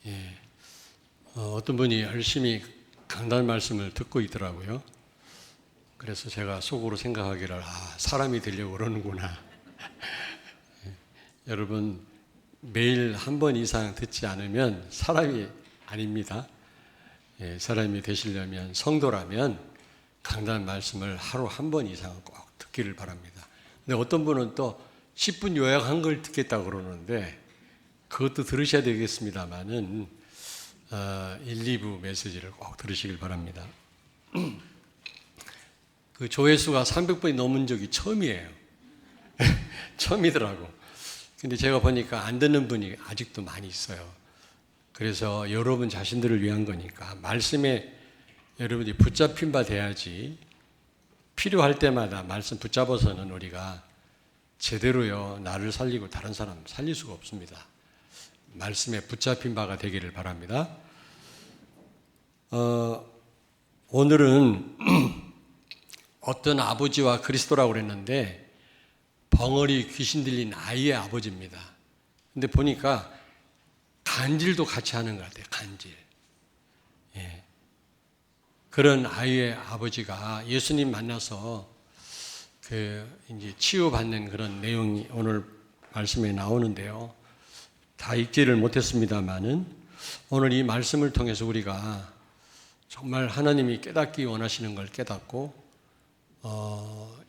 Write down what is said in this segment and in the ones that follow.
예, 어떤 분이 열심히 강단 말씀을 듣고 있더라고요. 그래서 제가 속으로 생각하기를 사람이 되려고 그러는구나. 여러분 매일 한 번 이상 듣지 않으면 사람이 아닙니다. 사람이 되시려면 성도라면 강단 말씀을 하루 한 번 이상 꼭 듣기를 바랍니다. 근데 어떤 분은 또 10분 요약한 걸 듣겠다고 그러는데 그것도 들으셔야 되겠습니다만은 1, 2부 메시지를 꼭 들으시길 바랍니다. 그 조회수가 300번이 넘은 적이 처음이에요. 처음이더라고. 근데 제가 보니까 안 듣는 분이 아직도 많이 있어요. 그래서 여러분 자신들을 위한 거니까 말씀에 여러분이 붙잡힌 바 돼야지 필요할 때마다 말씀 붙잡아서는 우리가 제대로요 나를 살리고 다른 사람 살릴 수가 없습니다. 말씀에 붙잡힌 바가 되기를 바랍니다. 오늘은 어떤 아버지와 그리스도라고 그랬는데 벙어리 귀신 들린 아이의 아버지입니다. 근데 보니까 간질도 같이 하는 것 같아요. 간질. 예. 그런 아이의 아버지가 예수님 만나서 이제 치유받는 그런 내용이 오늘 말씀에 나오는데요. 다 읽지를 못했습니다만은 오늘 이 말씀을 통해서 우리가 정말 하나님이 깨닫기 원하시는 걸 깨닫고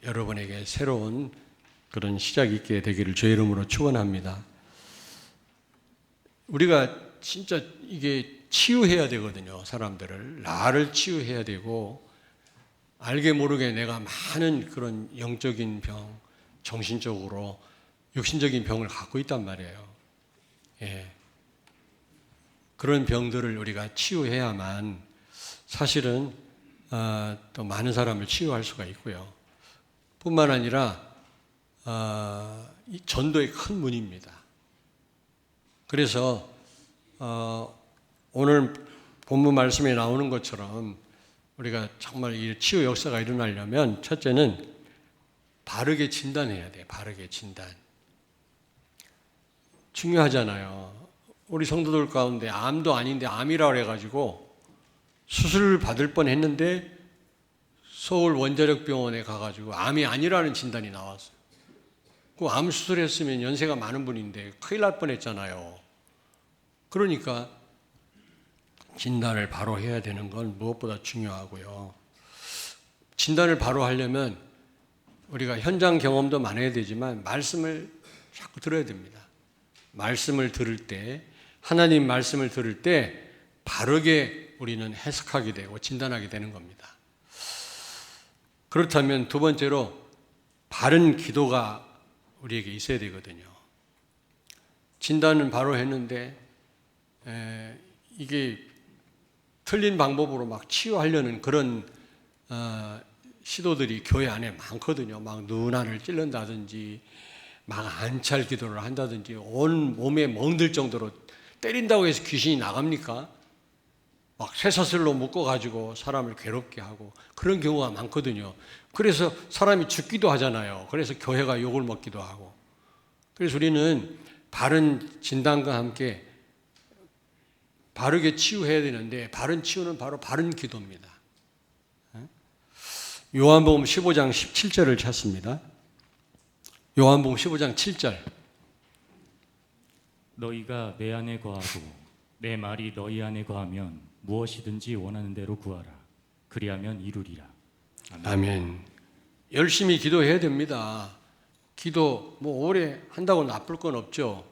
여러분에게 새로운 그런 시작이 있게 되기를 주의 이름으로 축원합니다. 우리가 진짜 이게 치유해야 되거든요. 사람들을 나를 치유해야 되고 알게 모르게 내가 많은 그런 영적인 병, 정신적으로 육신적인 병을 갖고 있단 말이에요. 예. 그런 병들을 우리가 치유해야만 사실은 또 많은 사람을 치유할 수가 있고요. 뿐만 아니라 이 전도의 큰 문입니다. 그래서 오늘 본문 말씀에 나오는 것처럼 우리가 정말 이 치유 역사가 일어나려면 첫째는 바르게 진단해야 돼요. 바르게 진단. 중요하잖아요. 우리 성도들 가운데 암도 아닌데 암이라고 해가지고 수술을 받을 뻔했는데 서울 원자력 병원에 가가지고 암이 아니라는 진단이 나왔어요. 그 암 수술했으면 연세가 많은 분인데 큰일 날 뻔했잖아요. 그러니까 진단을 바로 해야 되는 건 무엇보다 중요하고요. 진단을 바로 하려면 우리가 현장 경험도 많아야 되지만 말씀을 자꾸 들어야 됩니다. 말씀을 들을 때, 하나님 말씀을 들을 때 바르게 우리는 해석하게 되고 진단하게 되는 겁니다. 그렇다면 두 번째로 바른 기도가 우리에게 있어야 되거든요. 진단은 바로 했는데 이게 틀린 방법으로 막 치유하려는 그런 시도들이 교회 안에 많거든요. 막 눈알을 찔른다든지 막 안찰 기도를 한다든지 온 몸에 멍들 정도로 때린다고 해서 귀신이 나갑니까? 막 쇠사슬로 묶어가지고 사람을 괴롭게 하고 그런 경우가 많거든요. 그래서 사람이 죽기도 하잖아요. 그래서 교회가 욕을 먹기도 하고. 그래서 우리는 바른 진단과 함께 바르게 치유해야 되는데 바른 치유는 바로 바른 기도입니다. 요한복음 15장 17절을 찾습니다. 요한복음 15장 7절. 너희가 내 안에 거하고 내 말이 너희 안에 거하면 무엇이든지 원하는 대로 구하라. 그리하면 이루리라. 아멘. 아멘. 열심히 기도해야 됩니다. 기도 뭐 오래 한다고 나쁠 건 없죠.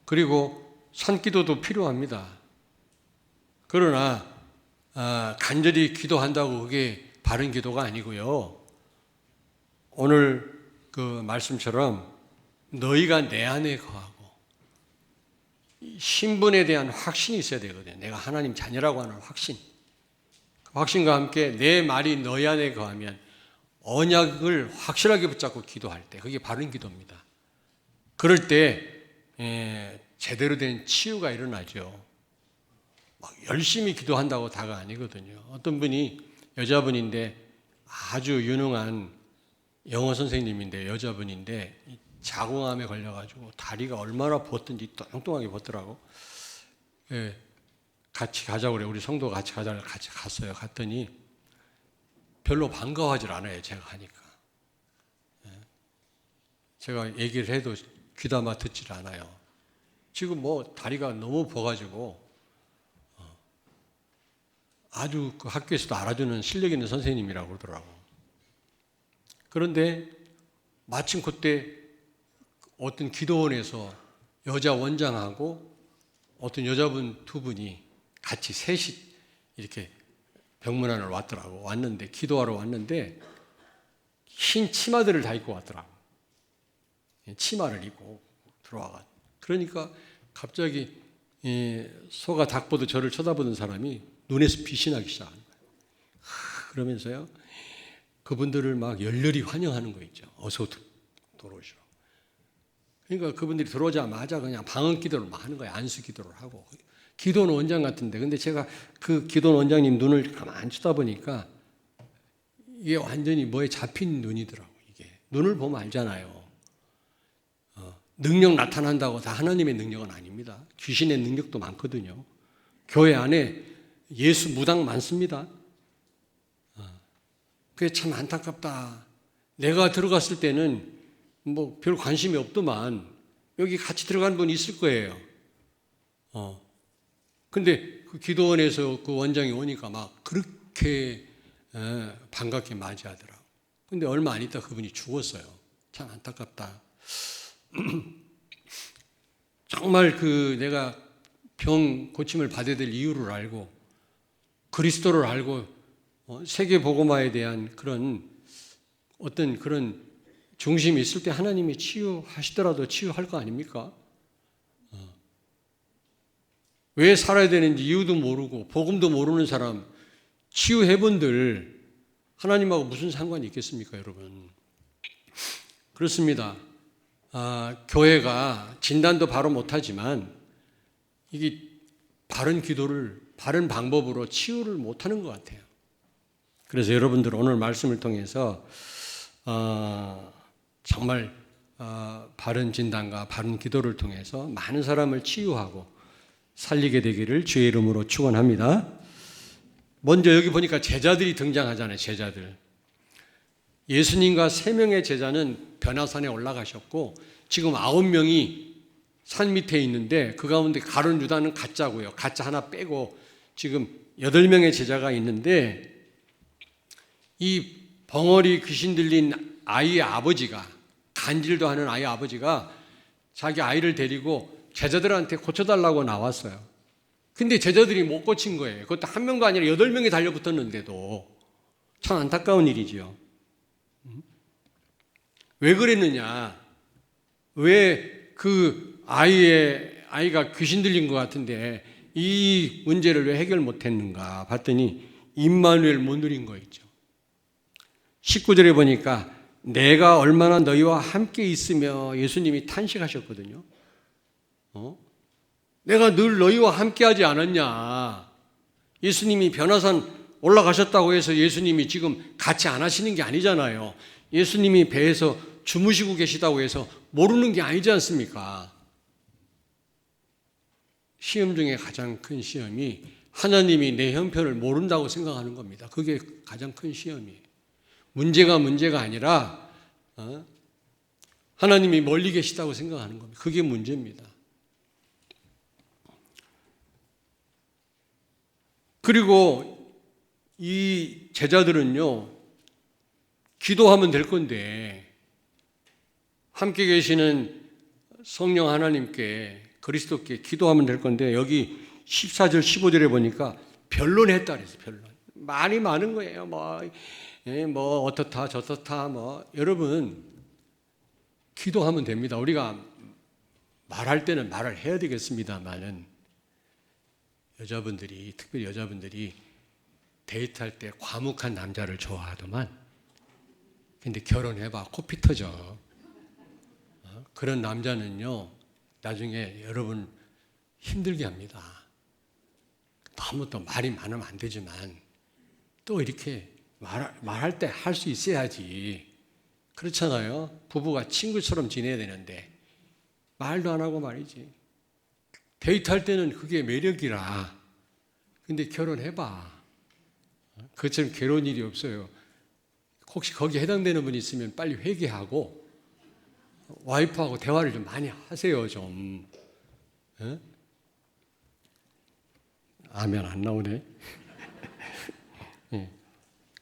그리고 산기도도 필요합니다. 그러나 간절히 기도한다고 그게 바른 기도가 아니고요. 오늘 그 말씀처럼 너희가 내 안에 거하고 신분에 대한 확신이 있어야 되거든요. 내가 하나님 자녀라고 하는 확신. 그 확신과 함께 내 말이 너희 안에 거하면 언약을 확실하게 붙잡고 기도할 때 그게 바른 기도입니다. 그럴 때 제대로 된 치유가 일어나죠. 막 열심히 기도한다고 다가 아니거든요. 어떤 분이 여자분인데 아주 유능한 영어 선생님인데 여자분인데 자궁암에 걸려가지고 다리가 얼마나 붓든지 뚱뚱하게 붓더라고. 예, 같이 가자고 그래. 우리 성도가 같이 가자고 같이 갔어요. 갔더니 별로 반가워하질 않아요. 제가 하니까. 제가 얘기를 해도 귀담아 듣질 않아요. 지금 뭐 다리가 너무 부어가지고 아주 그 학교에서도 알아주는 실력 있는 선생님이라고 그러더라고. 그런데 마침 그때 어떤 기도원에서 여자 원장하고 어떤 여자분 두 분이 같이 셋이 이렇게 병문안을 왔더라고. 왔는데 기도하러 왔는데 흰 치마들을 다 입고 왔더라고. 치마를 입고 들어와가. 그러니까 갑자기 소가 닭 보듯 저를 쳐다보는 사람이 눈에서 빛이 나기 시작하는 거예요. 그러면서요, 그분들을 막 열렬히 환영하는 거 있죠. 어서 들어오시라고. 그러니까 그분들이 들어오자마자 그냥 방언 기도를 막 하는 거예요. 안수 기도를 하고. 기도원 원장 같은데. 근데 제가 그 기도원 원장님 눈을 가만히 쳐다보니까 이게 완전히 뭐에 잡힌 눈이더라고. 이게 눈을 보면 알잖아요. 능력 나타난다고 다 하나님의 능력은 아닙니다. 귀신의 능력도 많거든요. 교회 안에 예수 무당 많습니다. 그게 참 안타깝다. 내가 들어갔을 때는 뭐 별 관심이 없더만 여기 같이 들어간 분이 있을 거예요. 근데 그 기도원에서 그 원장이 오니까 막 그렇게 반갑게 맞이하더라고. 근데 얼마 안 있다 그분이 죽었어요. 참 안타깝다. 정말 그 내가 병 고침을 받아야 될 이유를 알고 그리스도를 알고 세계 복음화에 대한 그런 어떤 그런 중심이 있을 때 하나님이 치유하시더라도 치유할 거 아닙니까? 왜 살아야 되는지 이유도 모르고 복음도 모르는 사람 치유해본들 하나님하고 무슨 상관이 있겠습니까, 여러분? 그렇습니다. 교회가 진단도 바로 못하지만 이게 바른 기도를 바른 방법으로 치유를 못하는 것 같아요. 그래서 여러분들 오늘 말씀을 통해서 정말 바른 진단과 바른 기도를 통해서 많은 사람을 치유하고 살리게 되기를 주의 이름으로 축원합니다. 먼저 여기 보니까 제자들이 등장하잖아요. 제자들. 예수님과 3명의 제자는 변화산에 올라가셨고 지금 9명이 산 밑에 있는데 그 가운데 가룟 유다는 가짜고요. 가짜 하나 빼고 지금 8명의 제자가 있는데 이 벙어리 귀신 들린 아이의 아버지가 간질도 하는 아이의 아버지가 자기 아이를 데리고 제자들한테 고쳐달라고 나왔어요. 근데 제자들이 못 고친 거예요. 그것도 한 명도 아니라 8명이 달려붙었는데도 참 안타까운 일이지요. 왜 그랬느냐? 왜 그 아이가 귀신 들린 것 같은데 이 문제를 왜 해결 못했는가 봤더니 임마누엘 못 누린 거 있죠. 19절에 보니까 내가 얼마나 너희와 함께 있으며 예수님이 탄식하셨거든요. 내가 늘 너희와 함께 하지 않았냐. 예수님이 변화산 올라가셨다고 해서 예수님이 지금 같이 안 하시는 게 아니잖아요. 예수님이 배에서 주무시고 계시다고 해서 모르는 게 아니지 않습니까? 시험 중에 가장 큰 시험이 하나님이 내 형편을 모른다고 생각하는 겁니다. 그게 가장 큰 시험이에요. 문제가 아니라 하나님이 멀리 계시다고 생각하는 겁니다. 그게 문제입니다. 그리고 이 제자들은요, 기도하면 될 건데 함께 계시는 성령 하나님께 그리스도께 기도하면 될 건데 여기 14절 15절에 보니까 변론했다 그래서 변론. 말이 많은 거예요. 뭐 어떻다 저렇다 여러분 기도하면 됩니다. 우리가 말할 때는 말을 해야 되겠습니다만은 특별히 여자분들이 데이트할 때 과묵한 남자를 좋아하더만. 근데 결혼해봐 코피 터져. 그런 남자는요 나중에 여러분 힘들게 합니다. 너무 또 말이 많으면 안 되지만 또 이렇게 말할 때 할 수 있어야지. 그렇잖아요. 부부가 친구처럼 지내야 되는데 말도 안 하고 말이지. 데이트할 때는 그게 매력이라. 근데 결혼해봐. 그것처럼 괴로운 일이 없어요. 혹시 거기에 해당되는 분이 있으면 빨리 회개하고 와이프하고 대화를 좀 많이 하세요, 좀. 에? 아멘 안 나오네. 예.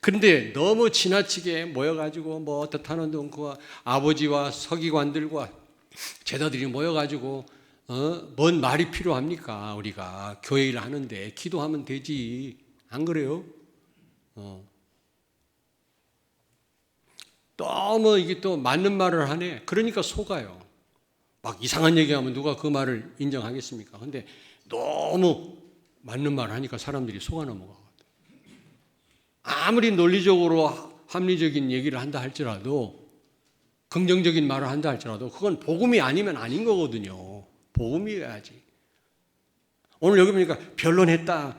그런데 너무 지나치게 모여가지고 뭐 어떻다는 둥과 아버지와 서기관들과 제자들이 모여가지고 뭔 말이 필요합니까? 우리가 교회 일 하는데 기도하면 되지. 안 그래요? 너무 이게 또 맞는 말을 하네. 그러니까 속아요. 막 이상한 얘기하면 누가 그 말을 인정하겠습니까? 근데 너무 맞는 말을 하니까 사람들이 속아 넘어가거든. 아무리 논리적으로 합리적인 얘기를 한다 할지라도 긍정적인 말을 한다 할지라도 그건 복음이 아니면 아닌 거거든요. 복음이어야지. 오늘 여기 보니까 변론했다.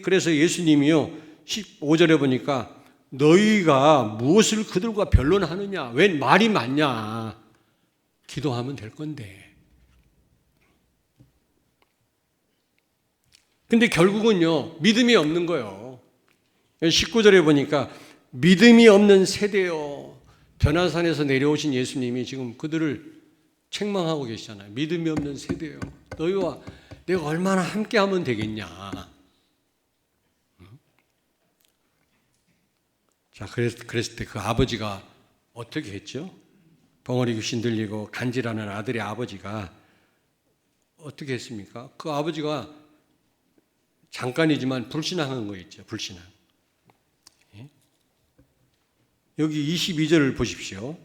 그래서 예수님이요 15절에 보니까 너희가 무엇을 그들과 변론하느냐? 웬 말이 맞냐? 기도하면 될 건데. 근데 결국은요 믿음이 없는 거예요. 19절에 보니까 믿음이 없는 세대요. 변화산에서 내려오신 예수님이 지금 그들을 책망하고 계시잖아요. 믿음이 없는 세대요. 너희와 내가 얼마나 함께하면 되겠냐. 자, 그랬을 때 그 아버지가 어떻게 했죠? 벙어리 귀신 들리고 간질하는 아들의 아버지가 어떻게 했습니까? 그 아버지가 잠깐이지만 불신앙한 거 있죠. 불신앙. 여기 22절을 보십시오.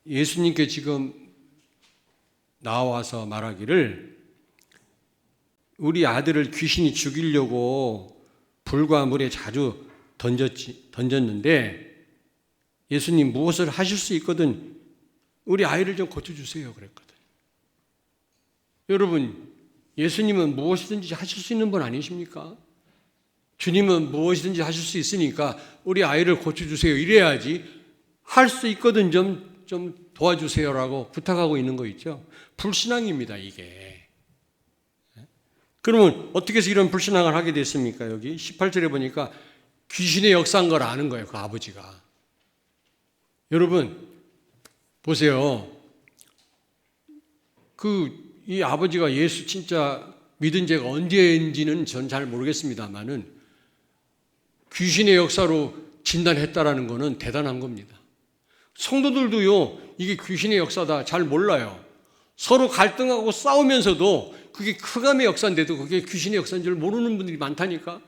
예수님께 지금 나와서 말하기를 우리 아들을 귀신이 죽이려고 불과 물에 자주 던졌는데 예수님 무엇을 하실 수 있거든 우리 아이를 좀 고쳐주세요 그랬거든. 여러분 예수님은 무엇이든지 하실 수 있는 분 아니십니까? 주님은 무엇이든지 하실 수 있으니까 우리 아이를 고쳐주세요 이래야지 할 수 있거든 좀 도와주세요라고 부탁하고 있는 거 있죠. 불신앙입니다 이게. 그러면 어떻게 해서 이런 불신앙을 하게 됐습니까? 여기 18절에 보니까 귀신의 역사인 걸 아는 거예요 그 아버지가. 여러분 보세요. 이 아버지가 예수 진짜 믿은 지가 언제인지는 전 잘 모르겠습니다만은 귀신의 역사로 진단했다라는 것은 대단한 겁니다. 성도들도요 이게 귀신의 역사다 잘 몰라요. 서로 갈등하고 싸우면서도 그게 흑암의 역사인데도 그게 귀신의 역사인 줄 모르는 분들이 많다니까.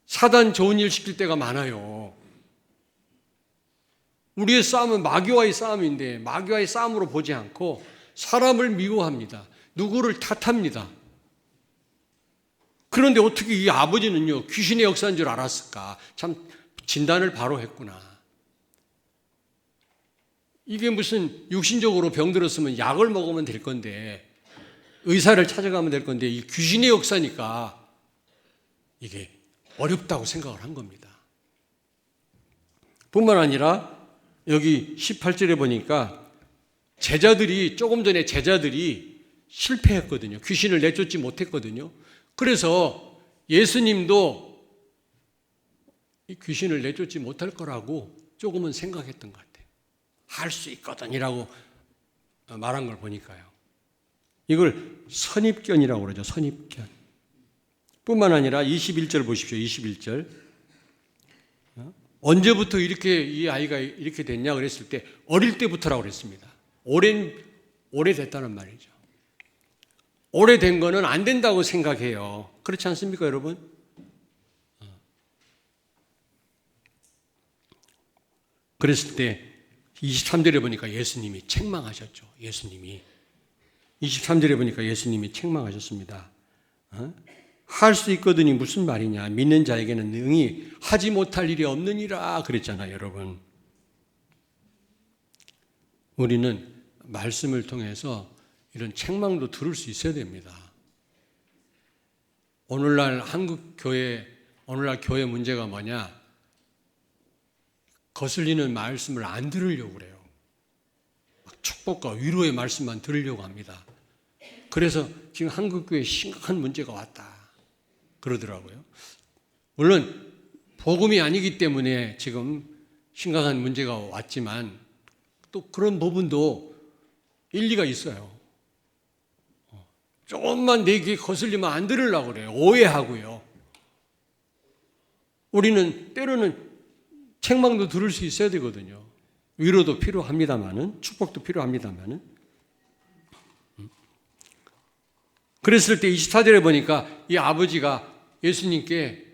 사단 좋은 일 시킬 때가 많아요. 우리의 싸움은 마귀와의 싸움인데 마귀와의 싸움으로 보지 않고 사람을 미워합니다. 누구를 탓합니다. 그런데 어떻게 이 아버지는요 귀신의 역사인 줄 알았을까? 참 진단을 바로 했구나. 이게 무슨 육신적으로 병들었으면 약을 먹으면 될 건데 의사를 찾아가면 될 건데 이 귀신의 역사니까 이게 어렵다고 생각을 한 겁니다. 뿐만 아니라 여기 18절에 보니까 조금 전에 제자들이 실패했거든요. 귀신을 내쫓지 못했거든요. 그래서 예수님도 이 귀신을 내쫓지 못할 거라고 조금은 생각했던 것 같아요. 할 수 있거든이라고 말한 걸 보니까요. 이걸 선입견이라고 그러죠. 선입견. 뿐만 아니라 21절 보십시오. 21절. 언제부터 이 아이가 이렇게 됐냐 그랬을 때 어릴 때부터라고 그랬습니다. 오래됐다는 말이죠. 오래된 거는 안 된다고 생각해요. 그렇지 않습니까, 여러분? 그랬을 때 23절에 보니까 예수님이 책망하셨죠. 23절에 보니까 예수님이 책망하셨습니다. 할 수 있거든이 무슨 말이냐. 믿는 자에게는 능히 하지 못할 일이 없느니라 그랬잖아요, 여러분. 우리는 말씀을 통해서 이런 책망도 들을 수 있어야 됩니다. 오늘날 오늘날 교회 문제가 뭐냐? 거슬리는 말씀을 안 들으려고 그래요. 축복과 위로의 말씀만 들으려고 합니다. 그래서 지금 한국교회에 심각한 문제가 왔다 그러더라고요. 물론 복음이 아니기 때문에 지금 심각한 문제가 왔지만 또 그런 부분도 일리가 있어요. 조금만 내 귀에 거슬리면 안 들으려고 그래요. 오해하고요. 우리는 때로는 책망도 들을 수 있어야 되거든요. 위로도 필요합니다마는, 축복도 필요합니다마는. 그랬을 때 24절에 보니까 이 아버지가 예수님께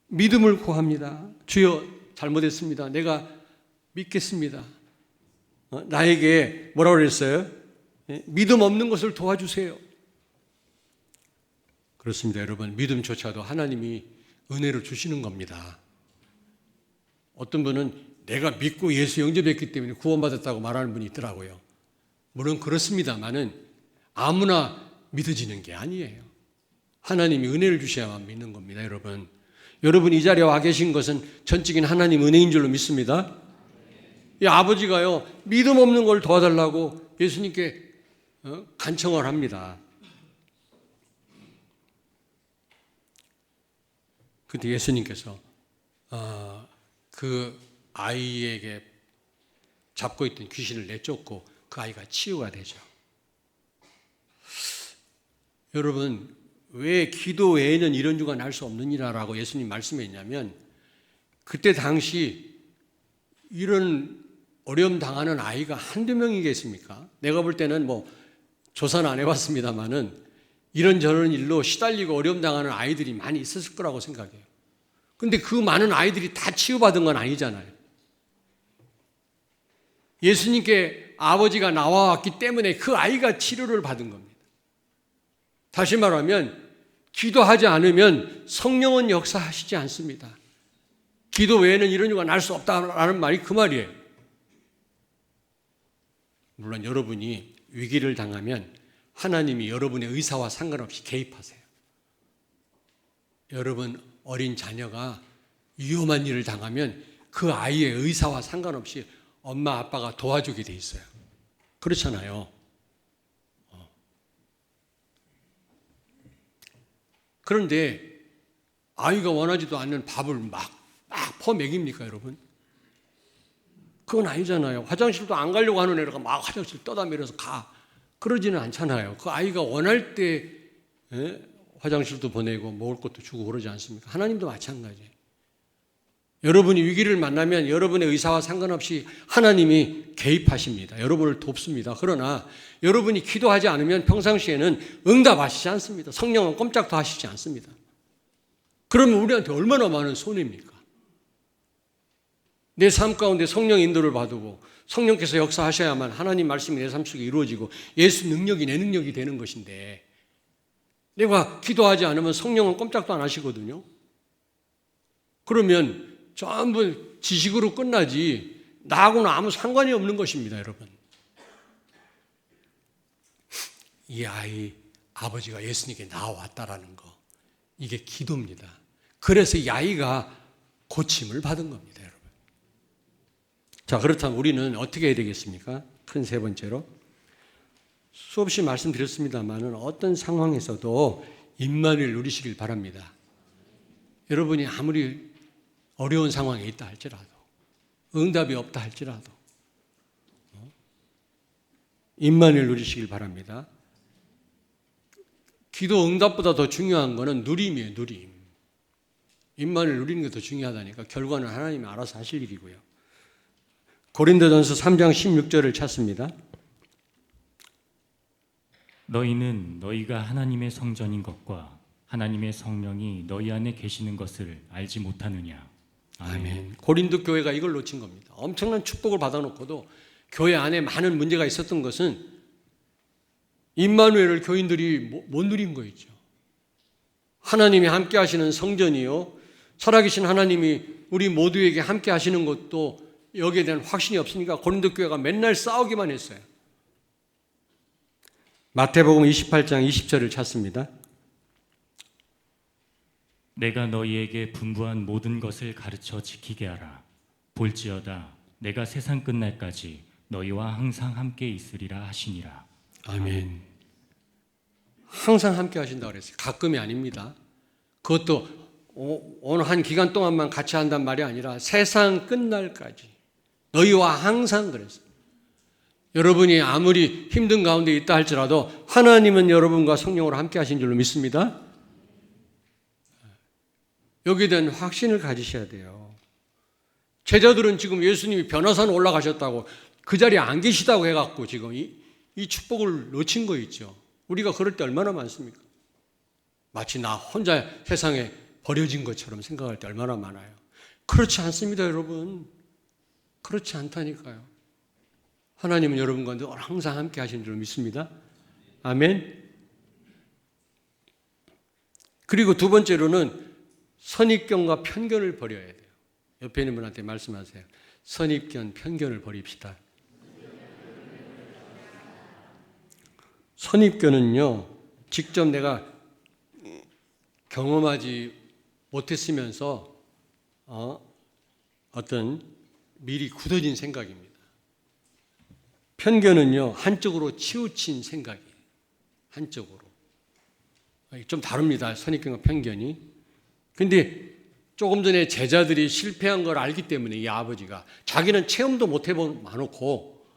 믿음을 구합니다. 주여, 잘못했습니다. 내가 믿겠습니다. 나에게 뭐라고 그랬어요? 믿음 없는 것을 도와주세요. 그렇습니다, 여러분. 믿음조차도 하나님이 은혜로 주시는 겁니다. 어떤 분은 내가 믿고 예수 영접했기 때문에 구원받았다고 말하는 분이 있더라고요. 물론 그렇습니다만은 아무나 믿어지는 게 아니에요. 하나님이 은혜를 주셔야만 믿는 겁니다, 여러분. 여러분 이 자리에 와 계신 것은 전적인 하나님 은혜인 줄로 믿습니다. 이 아버지가요, 믿음 없는 걸 도와달라고 예수님께 간청을 합니다. 그때 예수님께서 그 아이에게 잡고 있던 귀신을 내쫓고 그 아이가 치유가 되죠. 여러분, 왜 기도 외에는 이런 주가 날 수 없느니라라고 예수님 말씀했냐면, 그때 당시 이런 어려움 당하는 아이가 한두 명이겠습니까? 내가 볼 때는 뭐 조사는 안 해봤습니다만은 이런저런 일로 시달리고 어려움 당하는 아이들이 많이 있었을 거라고 생각해요. 근데 그 많은 아이들이 다 치유받은 건 아니잖아요. 예수님께 아버지가 나와왔기 때문에 그 아이가 치료를 받은 겁니다. 다시 말하면 기도하지 않으면 성령은 역사하시지 않습니다. 기도 외에는 이런 일가 날 수 없다라는 말이 그 말이에요. 물론 여러분이 위기를 당하면 하나님이 여러분의 의사와 상관없이 개입하세요. 여러분 어린 자녀가 위험한 일을 당하면 그 아이의 의사와 상관없이 엄마 아빠가 도와주게 돼 있어요. 그렇잖아요. 그런데 아이가 원하지도 않는 밥을 막 퍼먹입니까, 여러분? 그건 아니잖아요. 화장실도 안 가려고 하는 애가 막 화장실 떠다니면서 가. 그러지는 않잖아요. 그 아이가 원할 때 화장실도 보내고 먹을 것도 주고 그러지 않습니까? 하나님도 마찬가지예요. 여러분이 위기를 만나면 여러분의 의사와 상관없이 하나님이 개입하십니다. 여러분을 돕습니다. 그러나 여러분이 기도하지 않으면 평상시에는 응답하시지 않습니다. 성령은 꼼짝도 하시지 않습니다. 그러면 우리한테 얼마나 많은 손해입니까? 내 삶 가운데 성령 인도를 받고 성령께서 역사하셔야만 하나님 말씀이 내 삶 속에 이루어지고 예수 능력이 내 능력이 되는 것인데, 내가 기도하지 않으면 성령은 꼼짝도 안 하시거든요. 그러면 전부 지식으로 끝나지 나하고는 아무 상관이 없는 것입니다, 여러분. 이 아이 아버지가 예수님께 나와왔다라는 거, 이게 기도입니다. 그래서 이 아이가 고침을 받은 겁니다, 여러분. 자, 그렇다면 우리는 어떻게 해야 되겠습니까? 큰 세 번째로, 수없이 말씀드렸습니다만은 어떤 상황에서도 임만을 누리시길 바랍니다. 여러분이 아무리 어려운 상황에 있다 할지라도, 응답이 없다 할지라도 임만을 누리시길 바랍니다. 기도 응답보다 더 중요한 것은 누림이에요, 누림. 임만을 누리는 게 더 중요하다니까. 결과는 하나님이 알아서 하실 일이고요. 고린도전서 3장 16절을 찾습니다. 너희는 너희가 하나님의 성전인 것과 하나님의 성령이 너희 안에 계시는 것을 알지 못하느냐. 아멘. 고린도 교회가 이걸 놓친 겁니다. 엄청난 축복을 받아놓고도 교회 안에 많은 문제가 있었던 것은 임마누엘을 교인들이 못 누린 거였죠. 하나님이 함께 하시는 성전이요, 살아계신 하나님이 우리 모두에게 함께 하시는 것도 여기에 대한 확신이 없으니까 고린도 교회가 맨날 싸우기만 했어요. 마태복음 28장 20절을 찾습니다. 내가 너희에게 분부한 모든 것을 가르쳐 지키게 하라. 볼지어다 내가 세상 끝날까지 너희와 항상 함께 있으리라 하시니라. 아멘. 항상 함께 하신다고 그랬어요. 가끔이 아닙니다. 그것도 어느 한 기간 동안만 같이 한단 말이 아니라 세상 끝날까지 너희와 항상 그랬어요. 여러분이 아무리 힘든 가운데 있다 할지라도 하나님은 여러분과 성령으로 함께 하신 줄로 믿습니다. 여기에 대한 확신을 가지셔야 돼요. 제자들은 지금 예수님이 변화산 올라가셨다고 그 자리에 안 계시다고 해갖고 지금 이 축복을 놓친 거 있죠. 우리가 그럴 때 얼마나 많습니까? 마치 나 혼자 세상에 버려진 것처럼 생각할 때 얼마나 많아요. 그렇지 않습니다, 여러분. 그렇지 않다니까요. 하나님은 여러분과 늘 항상 함께 하시는 줄 믿습니다. 아멘. 그리고 두 번째로는 선입견과 편견을 버려야 돼요. 옆에 있는 분한테 말씀하세요. 선입견, 편견을 버립시다. 선입견은요, 직접 내가 경험하지 못했으면서 어떤 미리 굳어진 생각입니다. 편견은요, 한쪽으로 치우친 생각이에요. 한쪽으로. 좀 다릅니다. 선입견과 편견이. 근데 조금 전에 제자들이 실패한 걸 알기 때문에 이 아버지가 자기는 체험도 못 해본 많고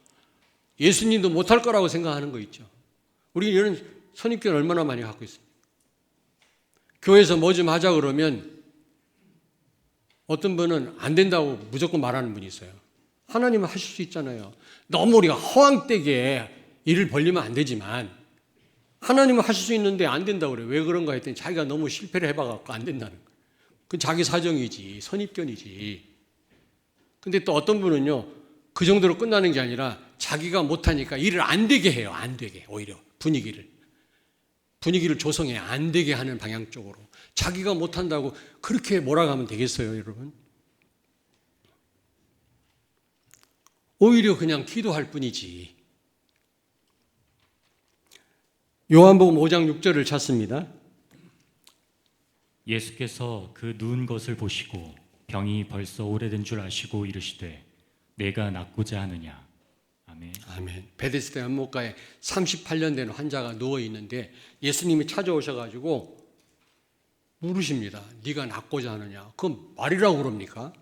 예수님도 못할 거라고 생각하는 거 있죠. 우리 이런 선입견 얼마나 많이 갖고 있습니까? 교회에서 뭐 좀 하자 그러면 어떤 분은 안 된다고 무조건 말하는 분이 있어요. 하나님은 하실 수 있잖아요. 너무 우리가 허황되게 일을 벌리면 안 되지만 하나님은 하실 수 있는데 안 된다고 그래요. 왜 그런가 했더니 자기가 너무 실패를 해봐갖고 안 된다는 거예요. 그건 자기 사정이지, 선입견이지. 근데 또 어떤 분은요, 그 정도로 끝나는 게 아니라 자기가 못하니까 일을 안 되게 해요. 안 되게. 오히려 분위기를 조성해 안 되게 하는 방향 쪽으로. 자기가 못한다고 그렇게 몰아가면 되겠어요, 여러분? 오히려 그냥 기도할 뿐이지. 요한복음 5장 6절을 찾습니다. 예수께서 그 누운 것을 보시고 병이 벌써 오래된 줄 아시고 이르시되 내가 낫고자 하느냐. 아멘. 아멘. 베데스다 연못가에 38년 된 환자가 누워 있는데 예수님이 찾아오셔가지고 물으십니다. 네가 낫고자 하느냐. 그건 말이라고 그럽니까?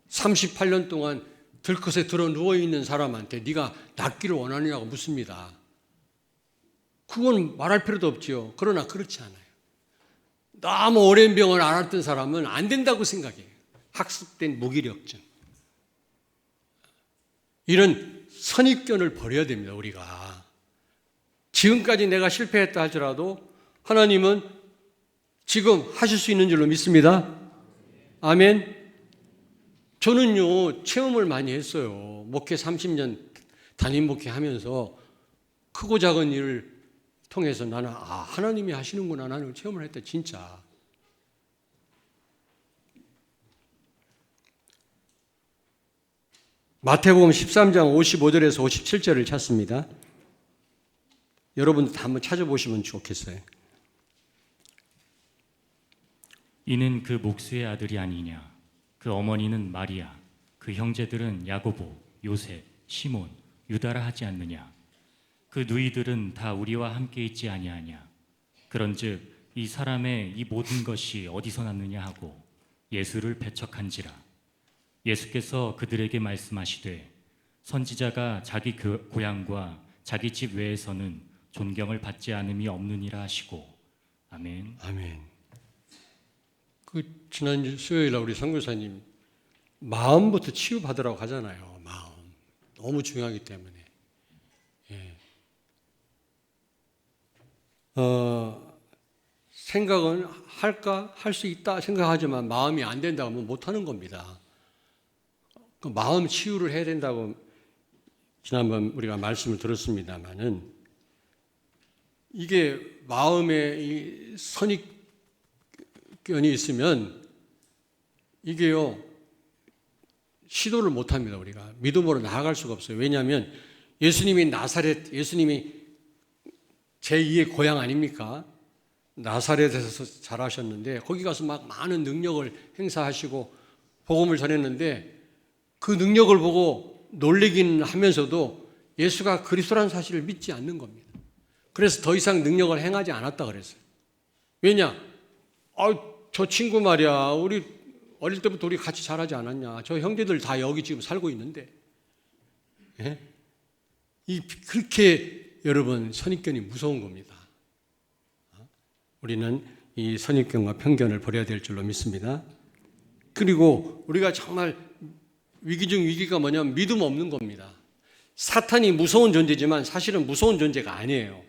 38년 동안 들것에 들어 누워 있는 사람한테 네가 낫기를 원하느냐고 묻습니다. 그건 말할 필요도 없지요. 그러나 그렇지 않아요. 너무 오랜 병을 앓았던 사람은 안 된다고 생각해요. 학습된 무기력증. 이런 선입견을 버려야 됩니다, 우리가. 지금까지 내가 실패했다 할지라도 하나님은 지금 하실 수 있는 줄로 믿습니다. 아멘. 저는요, 체험을 많이 했어요. 목회 30년 담임 목회하면서 크고 작은 일을 통해서 나는 하나님이 하시는구나 나는 체험을 했다 진짜. 마태복음 13장 55절에서 57절을 찾습니다. 여러분도 다 한번 찾아보시면 좋겠어요. 이는 그 목수의 아들이 아니냐. 그 어머니는 마리아, 그 형제들은 야고보, 요셉, 시몬, 유다라 하지 않느냐. 그 누이들은 다 우리와 함께 있지 아니하냐. 그런즉 이 사람의 이 모든 것이 어디서 났느냐 하고 예수를 배척한지라. 예수께서 그들에게 말씀하시되 선지자가 자기 고향과 자기 집 외에서는 존경을 받지 않음이 없느니라 하시고. 아멘. 아멘. 지난 수요일에 우리 선교사님 마음부터 치유받으라고 하잖아요. 마음 너무 중요하기 때문에. 생각은 할 수 있다 생각하지만 마음이 안 된다고 하면 못하는 겁니다. 그 마음 치유를 해야 된다고 지난번 우리가 말씀을 들었습니다만은 이게 마음에 이 선입견이 있으면 이게요 시도를 못합니다. 우리가 믿음으로 나아갈 수가 없어요. 왜냐하면 예수님이 제2의 고향 아닙니까? 나사렛에서 자라셨는데 거기 가서 막 많은 능력을 행사하시고 복음을 전했는데 그 능력을 보고 놀래긴 하면서도 예수가 그리스도라는 사실을 믿지 않는 겁니다. 그래서 더 이상 능력을 행하지 않았다 그랬어요. 왜냐? 저 친구 말이야. 우리 어릴 때부터 우리 같이 자라지 않았냐. 저 형제들 다 여기 지금 살고 있는데. 예? 그렇게 여러분 선입견이 무서운 겁니다. 우리는 이 선입견과 편견을 버려야 될 줄로 믿습니다. 그리고 우리가 정말 위기 중 위기가 뭐냐면 믿음 없는 겁니다. 사탄이 무서운 존재지만 사실은 무서운 존재가 아니에요.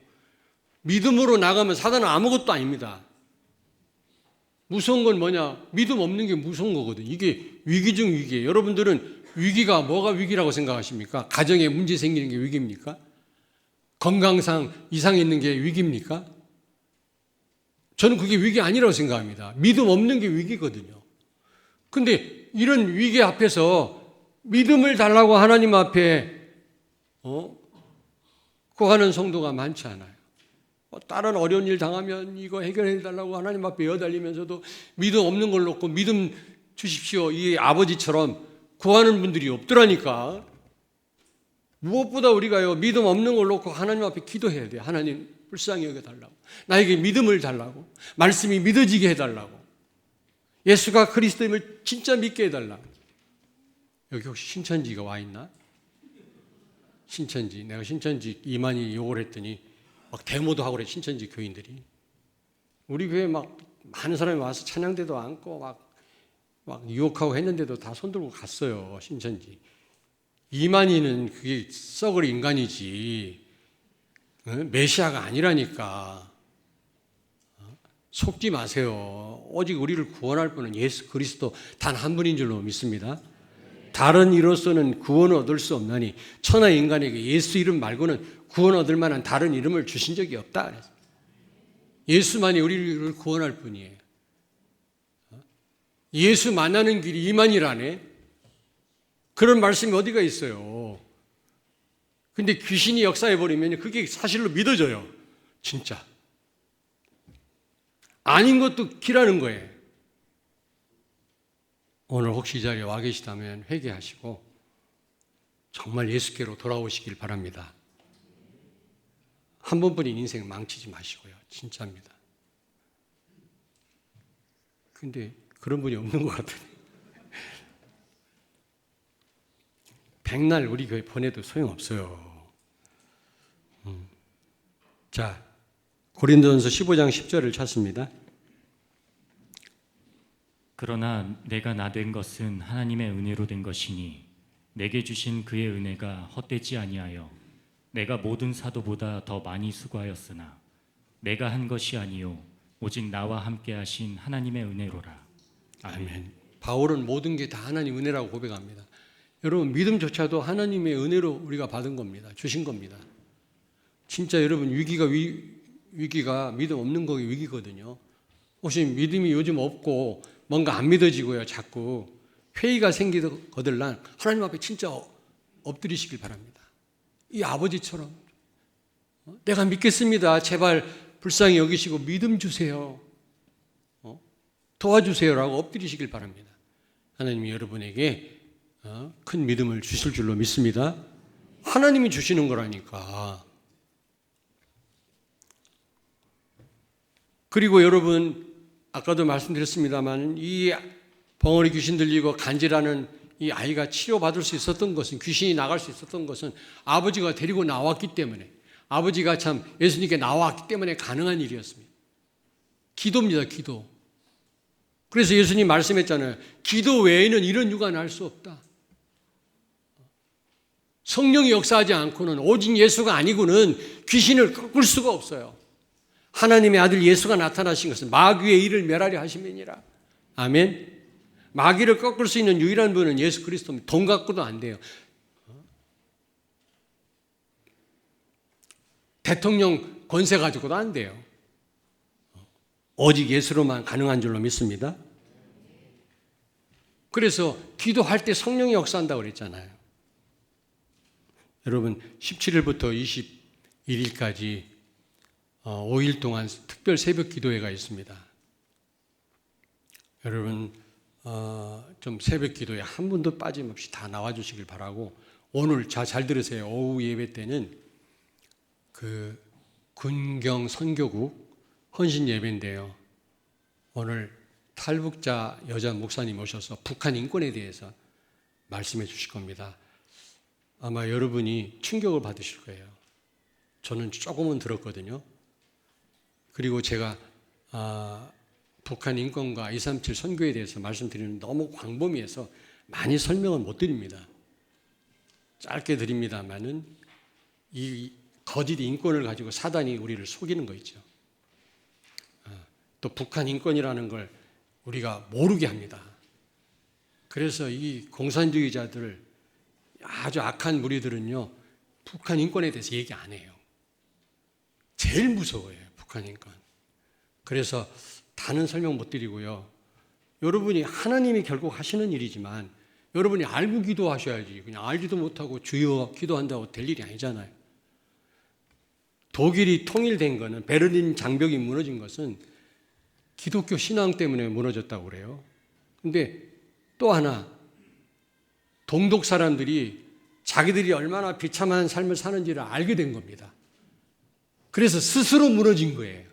믿음으로 나가면 사단은 아무것도 아닙니다. 무서운 건 뭐냐? 믿음 없는 게 무서운 거거든요. 이게 위기 중 위기예요. 여러분들은 위기가 뭐가 위기라고 생각하십니까? 가정에 문제 생기는 게 위기입니까? 건강상 이상이 있는 게 위기입니까? 저는 그게 위기 아니라고 생각합니다. 믿음 없는 게 위기거든요. 근데 이런 위기 앞에서 믿음을 달라고 하나님 앞에 구하는 성도가 많지 않아요. 다른 어려운 일 당하면 이거 해결해 달라고 하나님 앞에 여달리면서도 믿음 없는 걸 놓고 믿음 주십시오. 이 아버지처럼 구하는 분들이 없더라니까. 무엇보다 우리가요, 믿음 없는 걸 놓고 하나님 앞에 기도해야 돼요. 하나님 불쌍히 여겨달라고. 나에게 믿음을 달라고. 말씀이 믿어지게 해달라고. 예수가 그리스도임을 진짜 믿게 해달라고. 여기 혹시 신천지가 와 있나? 신천지. 내가 신천지 이만희 욕을 했더니 막 데모도 하고 그래, 신천지 교인들이. 우리 교회 막 많은 사람이 와서 찬양대도 앉고 막 유혹하고 했는데도 다 손들고 갔어요, 신천지. 이만희는 그게 썩을 인간이지 메시아가 아니라니까. 속지 마세요. 오직 우리를 구원할 분은 예수 그리스도 단 한 분인 줄로 믿습니다. 다른 이로서는 구원을 얻을 수 없나니 천하 인간에게 예수 이름 말고는 구원 얻을 만한 다른 이름을 주신 적이 없다. 그래서 예수만이 우리를 구원할 분이에요. 예수 만나는 길이 이만이라네. 그런 말씀이 어디가 있어요. 근데 귀신이 역사해버리면 그게 사실로 믿어져요. 진짜. 아닌 것도 기라는 거예요. 오늘 혹시 이 자리에 와 계시다면 회개하시고 정말 예수께로 돌아오시길 바랍니다. 한 번뿐인 인생 망치지 마시고요. 진짜입니다. 근데 그런 분이 없는 것 같아요. 백날 우리 교회 보내도 소용없어요. 자, 고린도전서 15장 10절을 찾습니다. 그러나 내가 나 된 것은 하나님의 은혜로 된 것이니 내게 주신 그의 은혜가 헛되지 아니하여 내가 모든 사도보다 더 많이 수고하였으나 내가 한 것이 아니요 오직 나와 함께 하신 하나님의 은혜로라. 아멘. 바울은 모든 게 다 하나님 은혜라고 고백합니다. 여러분, 믿음조차도 하나님의 은혜로 우리가 받은 겁니다. 주신 겁니다. 진짜 여러분, 위기가 믿음 없는 거기 위기거든요. 혹시 믿음이 요즘 없고 뭔가 안 믿어지고요, 자꾸 회의가 생기거들란 하나님 앞에 진짜 엎드리시길 바랍니다. 이 아버지처럼 내가 믿겠습니다. 제발 불쌍히 여기시고 믿음 주세요. 도와주세요라고 엎드리시길 바랍니다. 하나님이 여러분에게 큰 믿음을 주실 줄로 믿습니다. 하나님이 주시는 거라니까. 그리고 여러분, 아까도 말씀드렸습니다만 이 벙어리 귀신 들리고 간질하는 이 아이가 치료받을 수 있었던 것은, 귀신이 나갈 수 있었던 것은 아버지가 데리고 나왔기 때문에, 아버지가 참 예수님께 나왔기 때문에 가능한 일이었습니다. 기도입니다, 기도. 그래서 예수님 말씀했잖아요. 기도 외에는 이런 유관을 할 수 없다. 성령이 역사하지 않고는, 오직 예수가 아니고는 귀신을 꺾을 수가 없어요. 하나님의 아들 예수가 나타나신 것은 마귀의 일을 멸하려 하심이니라. 아멘. 마귀를 꺾을 수 있는 유일한 분은 예수 그리스도입니다. 돈 갖고도 안 돼요. 대통령 권세 가지고도 안 돼요. 오직 예수로만 가능한 줄로 믿습니다. 그래서 기도할 때 성령이 역사한다고 그랬잖아요. 여러분, 17일부터 21일까지 5일 동안 특별 새벽 기도회가 있습니다. 여러분, 좀 새벽 기도에 한 분도 빠짐없이 다 나와주시길 바라고, 오늘 잘 들으세요. 오후 예배 때는 군경 선교국 헌신 예배인데요. 오늘 탈북자 여자 목사님 오셔서 북한 인권에 대해서 말씀해 주실 겁니다. 아마 여러분이 충격을 받으실 거예요. 저는 조금은 들었거든요. 그리고 제가 북한 인권과 237 선교에 대해서 말씀드리는 너무 광범위해서 많이 설명은 못 드립니다. 짧게 드립니다만은 이 거짓 인권을 가지고 사단이 우리를 속이는 거 있죠. 또 북한 인권이라는 걸 우리가 모르게 합니다. 그래서 이 공산주의자들 아주 악한 무리들은요, 북한 인권에 대해서 얘기 안 해요. 제일 무서워요, 북한 인권. 그래서 다는 설명 못 드리고요. 여러분이 하나님이 결국 하시는 일이지만 여러분이 알고 기도하셔야지. 그냥 알지도 못하고 주여 기도한다고 될 일이 아니잖아요. 독일이 통일된 거는, 베를린 장벽이 무너진 것은 기독교 신앙 때문에 무너졌다고 그래요. 근데 또 하나, 동독 사람들이 자기들이 얼마나 비참한 삶을 사는지를 알게 된 겁니다. 그래서 스스로 무너진 거예요.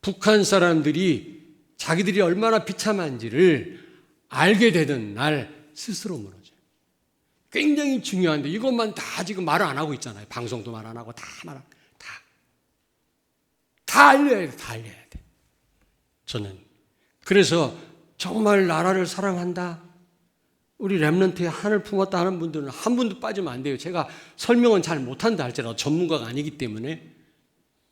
북한 사람들이 자기들이 얼마나 비참한지를 알게 되던 날 스스로 무너져요. 굉장히 중요한데 이것만 다 지금 말을 안 하고 있잖아요. 방송도 말 안 하고 다 알려야 돼. 다 알려야 돼. 저는 그래서 정말 나라를 사랑한다, 우리 렘넌트의 한을 품었다 하는 분들은 한 분도 빠지면 안 돼요. 제가 설명은 잘 못한다 할지라도 전문가가 아니기 때문에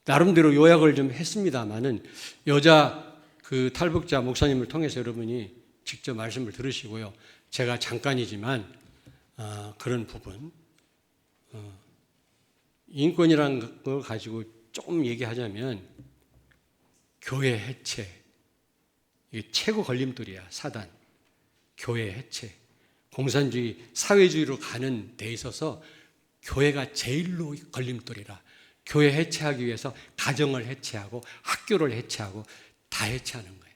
나름대로 요약을 좀 했습니다만은 여자 그 탈북자 목사님을 통해서 여러분이 직접 말씀을 들으시고요. 제가 잠깐이지만 그런 부분, 인권이라는 걸 가지고 조금 얘기하자면 교회 해체, 이게 최고 걸림돌이야. 사단, 교회 해체, 공산주의, 사회주의로 가는 데 있어서 교회가 제일로 걸림돌이라. 교회 해체하기 위해서 가정을 해체하고 학교를 해체하고 다 해체하는 거예요.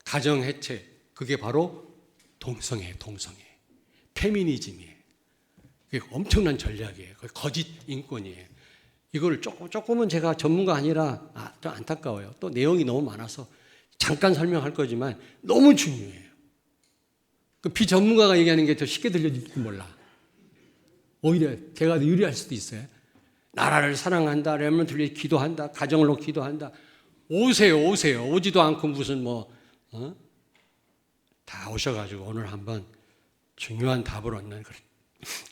가정 해체, 그게 바로 동성애예요. 페미니즘이에요. 그게 엄청난 전략이에요. 그게 거짓 인권이에요. 이걸 조금은 제가 전문가 아니라 좀 안타까워요. 또 내용이 너무 많아서 잠깐 설명할 거지만 너무 중요해요. 그 비전문가가 얘기하는 게 더 쉽게 들려질지 몰라. 오히려 제가 더 유리할 수도 있어요. 나라를 사랑한다, 렘넌트를 위해 기도한다, 가정을 놓고 기도한다. 오세요. 오지도 않고 무슨 다 오셔가지고 오늘 한번 중요한 답을 얻는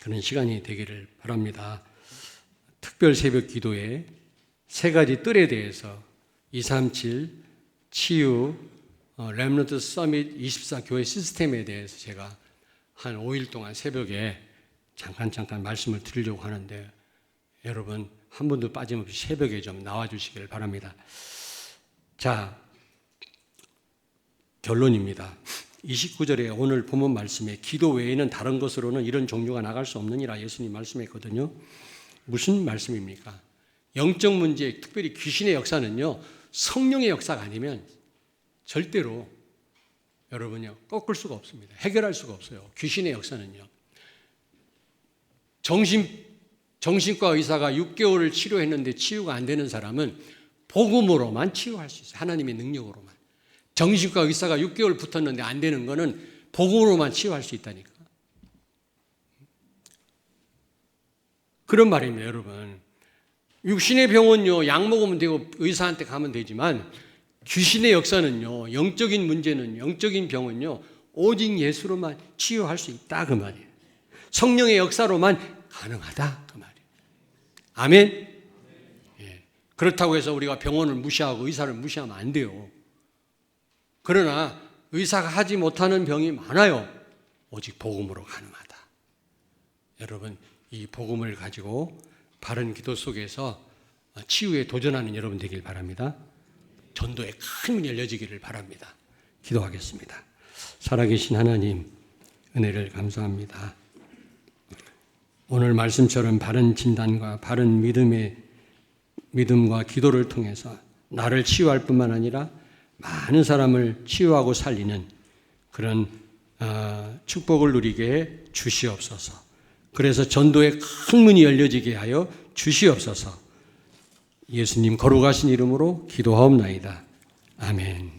그런 시간이 되기를 바랍니다. 특별 새벽 기도에 세 가지 뜰에 대해서 237 치유 렘넌트 서밋 24 교회 시스템에 대해서 제가 한 5일 동안 새벽에 잠깐 말씀을 드리려고 하는데 여러분 한 분도 빠짐없이 새벽에 좀 나와 주시기를 바랍니다. 자, 결론입니다. 29절에 오늘 본문 말씀에 기도 외에는 다른 것으로는 이런 종류가 나갈 수 없느니라 예수님 말씀했거든요. 무슨 말씀입니까? 영적 문제, 특별히 귀신의 역사는요, 성령의 역사가 아니면 절대로 여러분요 꺾을 수가 없습니다. 해결할 수가 없어요. 귀신의 역사는요. 정신과 의사가 6개월을 치료했는데 치유가 안 되는 사람은 복음으로만 치유할 수 있어요. 하나님의 능력으로만. 정신과 의사가 6개월 붙었는데 안 되는 거는 복음으로만 치유할 수 있다니까. 그런 말입니다, 여러분. 육신의 병은요, 약 먹으면 되고 의사한테 가면 되지만 귀신의 역사는요, 영적인 문제는, 영적인 병은요, 오직 예수로만 치유할 수 있다 그 말이에요. 성령의 역사로만 가능하다 그 말이에요. 아멘? 예. 그렇다고 해서 우리가 병원을 무시하고 의사를 무시하면 안 돼요. 그러나 의사가 하지 못하는 병이 많아요. 오직 복음으로 가능하다. 여러분, 이 복음을 가지고 바른 기도 속에서 치유에 도전하는 여러분 되길 바랍니다. 전도에 큰 문이 열려지기를 바랍니다. 기도하겠습니다. 살아계신 하나님, 은혜를 감사합니다. 오늘 말씀처럼 바른 진단과 바른 믿음과 기도를 통해서 나를 치유할 뿐만 아니라 많은 사람을 치유하고 살리는 그런 축복을 누리게 해 주시옵소서. 그래서 전도에 큰 문이 열려지게 하여 주시옵소서. 예수님 거룩하신 이름으로 기도하옵나이다. 아멘.